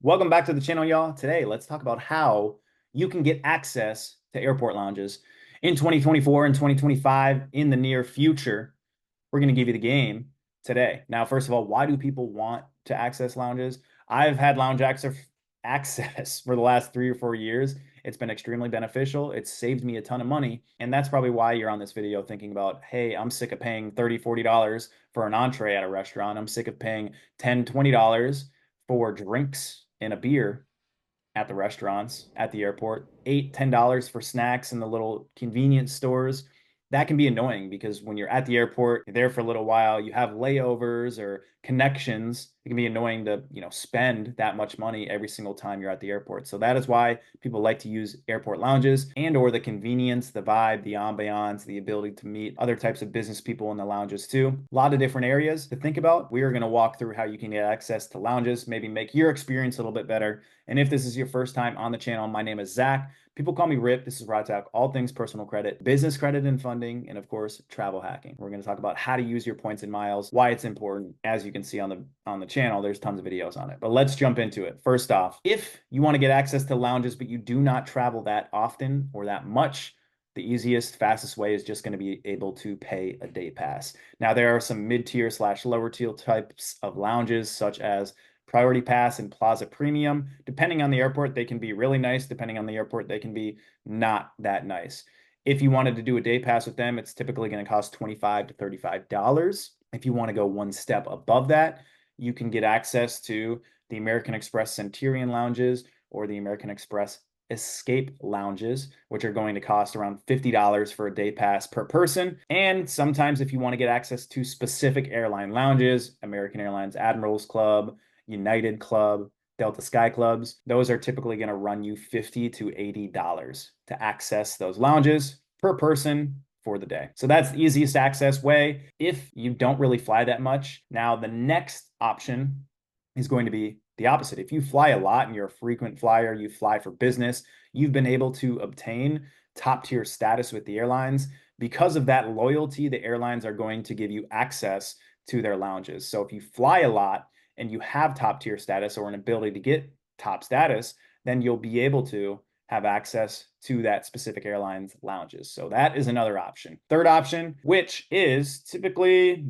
Welcome back to the channel, y'all. Today, let's talk about how you can get access to airport lounges in 2024 and 2025 in the near future. We're going to give you the game today. Now, first of all, why do people want to access lounges? I've had lounge access for the last 3 or 4 years. It's been extremely beneficial. It's saved me a ton of money. And that's probably why you're on this video thinking about, hey, I'm sick of paying $30, $40 for an entree at a restaurant. I'm sick of paying $10, $20 for drinks and a beer at the restaurants, at the airport, $8, $10 for snacks in the little convenience stores. That can be annoying because when you're at the airport, you're there for a little while, you have layovers or connections. It can be annoying to, spend that much money every single time you're at the airport. So that is why people like to use airport lounges and or the convenience, the vibe, the ambiance, the ability to meet other types of business people in the lounges too. A lot of different areas to think about. We are going to walk through how you can get access to lounges, maybe make your experience a little bit better. And if this is your first time on the channel, my name is Zach. People call me Rip. This is where I talk all things personal credit, business credit and funding, and of course, travel hacking. We're going to talk about how to use your points and miles, why it's important. As you can see on the channel, there's tons of videos on it. But let's jump into it. First off, if you want to get access to lounges, but you do not travel that often or that much, the easiest, fastest way is just going to be able to pay a day pass. Now, there are some mid-tier / lower tier types of lounges, such as Priority Pass and Plaza Premium. Depending on the airport, they can be really nice. Depending on the airport, they can be not that nice. If you wanted to do a day pass with them, it's typically going to cost $25 to $35. If you want to go one step above that, you can get access to the American Express Centurion lounges or the American Express Escape lounges, which are going to cost around $50 for a day pass per person. And sometimes if you want to get access to specific airline lounges, American Airlines Admirals Club, United Club, Delta Sky Clubs, those are typically going to run you $50 to $80 to access those lounges per person for the day. So that's the easiest access way if you don't really fly that much. Now, the next option is going to be the opposite. If you fly a lot and you're a frequent flyer, you fly for business, you've been able to obtain top tier status with the airlines. Because of that loyalty, the airlines are going to give you access to their lounges. So if you fly a lot and you have top tier status or an ability to get top status, then you'll be able to have access to that specific airline's lounges. So that is another option. Third option, which is typically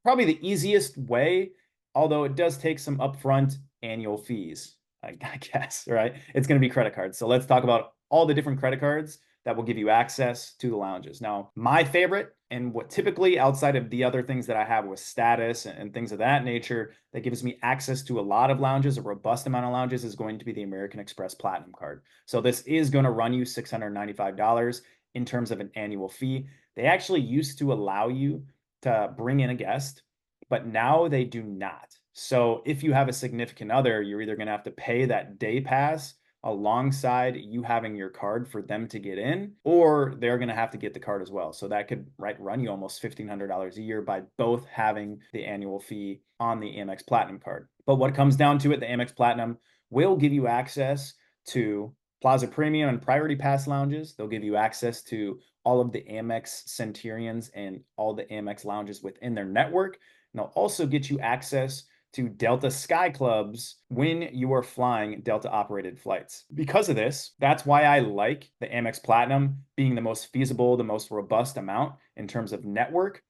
probably the easiest way, although it does take some upfront annual fees, I guess, right? It's going to be credit cards. So let's talk about all the different credit cards that will give you access to the lounges. Now, my favorite, and what typically outside of the other things that I have with status and things of that nature that gives me access to a lot of lounges, a robust amount of lounges, is going to be the American Express Platinum card. So this is going to run you $695 in terms of an annual fee. They actually used to allow you to bring in a guest, but now they do not. So if you have a significant other, you're either going to have to pay that day pass alongside you having your card for them to get in, or they're going to have to get the card as well. So that could run you almost $1,500 a year by both having the annual fee on the Amex Platinum card. But what comes down to it, the Amex Platinum will give you access to Plaza Premium and Priority Pass lounges. They'll give you access to all of the Amex Centurions and all the Amex lounges within their network. And they'll also get you access to Delta Sky Clubs when you are flying Delta operated flights. Because of this, that's why I like the Amex Platinum being the most feasible, the most robust amount in terms of network,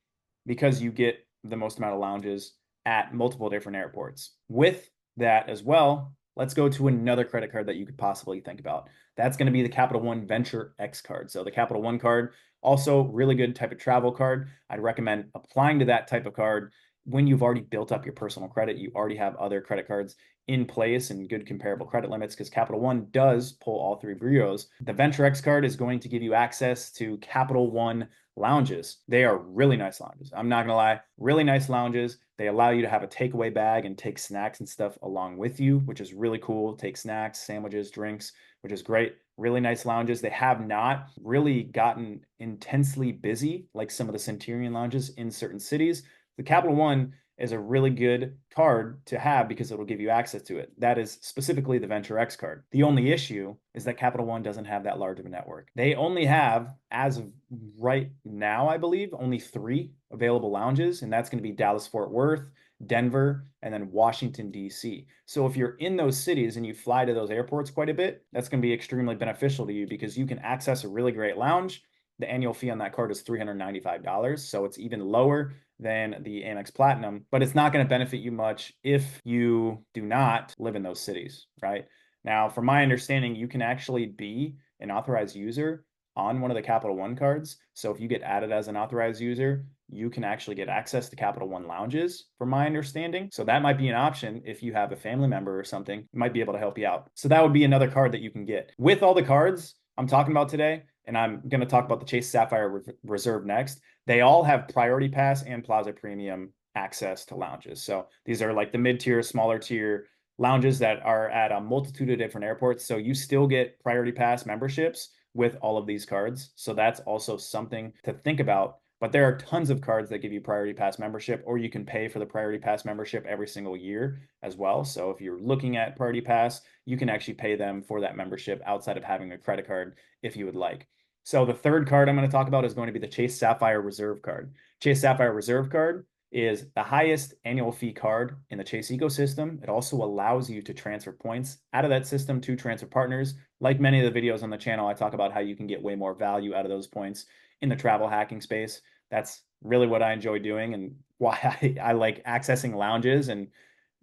because you get the most amount of lounges at multiple different airports. With that as well, let's go to another credit card that you could possibly think about. That's going to be the Capital One Venture X card. So the Capital One card, also really good type of travel card. I'd recommend applying to that type of card when you've already built up your personal credit. You already have other credit cards in place and good comparable credit limits, because Capital One does pull all three bureaus. The Venture X card is going to give you access to Capital One lounges. They are really nice lounges. I'm not going to lie, really nice lounges. They allow you to have a takeaway bag and take snacks and stuff along with you, which is really cool. Take snacks, sandwiches, drinks, which is great. Really nice lounges. They have not really gotten intensely busy like some of the Centurion lounges in certain cities. The Capital One is a really good card to have because it'll give you access to it. That is specifically the Venture X card. The only issue is that Capital One doesn't have that large of a network. They only have, as of right now, I believe, only 3 available lounges, and that's going to be Dallas Fort Worth, Denver, and then Washington, D.C. So if you're in those cities and you fly to those airports quite a bit, that's going to be extremely beneficial to you because you can access a really great lounge. The annual fee on that card is $395. So it's even lower than the Amex Platinum, but it's not going to benefit you much if you do not live in those cities, right? Now, from my understanding, you can actually be an authorized user on one of the Capital One cards. So if you get added as an authorized user, you can actually get access to Capital One lounges, from my understanding. So that might be an option if you have a family member or something, it might be able to help you out. So that would be another card that you can get. With all the cards I'm talking about today, and I'm going to talk about the Chase Sapphire Reserve next, they all have Priority Pass and Plaza Premium access to lounges. So these are like the mid-tier, smaller tier lounges that are at a multitude of different airports. So you still get Priority Pass memberships with all of these cards. So that's also something to think about. But there are tons of cards that give you Priority Pass membership, or you can pay for the Priority Pass membership every single year as well. So if you're looking at Priority Pass, you can actually pay them for that membership outside of having a credit card if you would like. So the third card I'm going to talk about is going to be the Chase Sapphire Reserve card. Chase Sapphire Reserve card is the highest annual fee card in the Chase ecosystem. It also allows you to transfer points out of that system to transfer partners. Like many of the videos on the channel, I talk about how you can get way more value out of those points in the travel hacking space. That's really what I enjoy doing and why I like accessing lounges and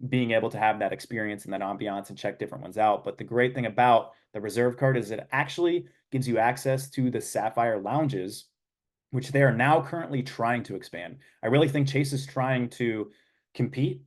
being able to have that experience and that ambiance and check different ones out. But the great thing about the Reserve card is it actually gives you access to the Sapphire lounges, which they are now currently trying to expand. I really think Chase is trying to compete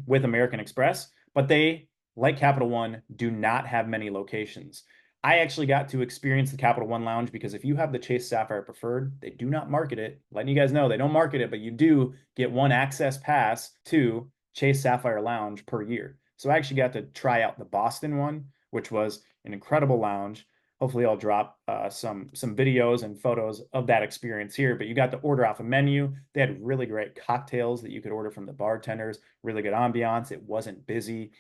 with American Express, but they, like Capital One, do not have many locations. I actually got to experience the Capital One Lounge because if you have the Chase Sapphire Preferred, they do not market it. Letting you guys know, they don't market it, but you do get one access pass to Chase Sapphire Lounge per year. So I actually got to try out the Boston one, which was an incredible lounge. Hopefully I'll drop some videos and photos of that experience here, but you got to order off a menu. They had really great cocktails that you could order from the bartenders, really good ambiance. It wasn't busy,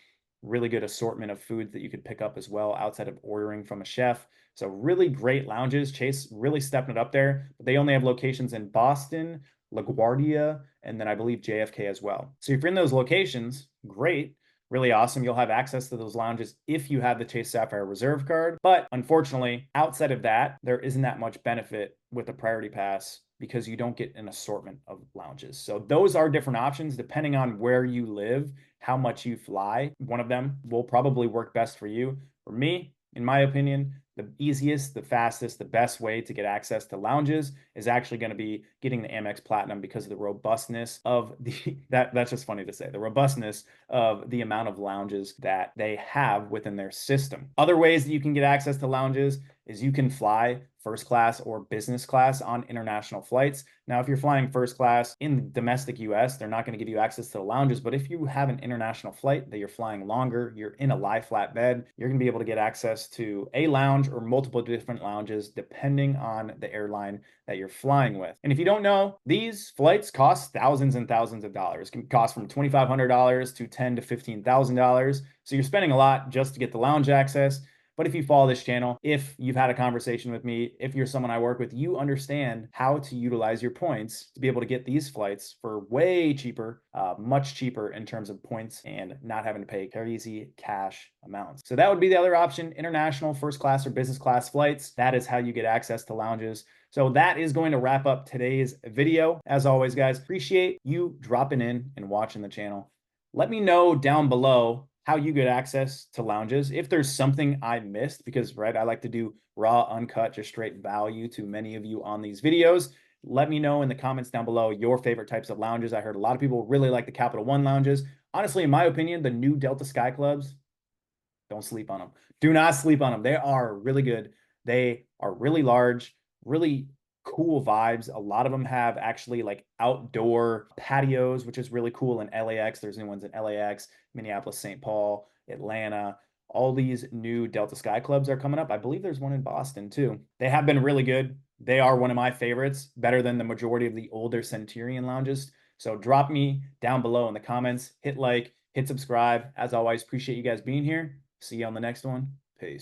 really good assortment of foods that you could pick up as well outside of ordering from a chef. So really great lounges. Chase really stepping it up there, but they only have locations in Boston, LaGuardia, and then I believe JFK as well. So if you're in those locations, great. Really awesome. You'll have access to those lounges if you have the Chase Sapphire Reserve card. But unfortunately, outside of that, there isn't that much benefit with the Priority Pass because you don't get an assortment of lounges. So those are different options depending on where you live, how much you fly. One of them will probably work best for you. For me, in my opinion, the easiest, the fastest, the best way to get access to lounges is actually going to be getting the Amex Platinum because of the robustness of the that's just funny to say, the robustness of the amount of lounges that they have within their system. Other ways that you can get access to lounges is you can fly first class or business class on international flights. Now, if you're flying first class in domestic US, they're not going to give you access to the lounges. But if you have an international flight that you're flying longer, you're in a lie flat bed, you're going to be able to get access to a lounge or multiple different lounges depending on the airline that you're flying with. And if you don't know, these flights cost thousands and thousands of dollars. It can cost from $2,500 to $10,000 to $15,000. So you're spending a lot just to get the lounge access. But if you follow this channel, if you've had a conversation with me, if you're someone I work with, you understand how to utilize your points to be able to get these flights for way cheaper, much cheaper in terms of points and not having to pay crazy cash amounts. So that would be the other option, international first class or business class flights. That is how you get access to lounges. So that is going to wrap up today's video. As always, guys, appreciate you dropping in and watching the channel. Let me know down below how you get access to lounges. If there's something I missed, because right, I like to do raw, uncut, just straight value to many of you on these videos. Let me know in the comments down below your favorite types of lounges. I heard a lot of people really like the Capital One lounges. Honestly, in my opinion, the new Delta Sky Clubs, don't sleep on them. Do not sleep on them. They are really good. They are really large, really cool vibes. A lot of them have actually like outdoor patios, which is really cool in LAX. There's new ones in LAX, Minneapolis, St. Paul, Atlanta. All these new Delta Sky Clubs are coming up. I believe there's one in Boston too. They have been really good. They are one of my favorites, better than the majority of the older Centurion lounges. So drop me down below in the comments, hit like, hit subscribe. As always, appreciate you guys being here. See you on the next one. Peace.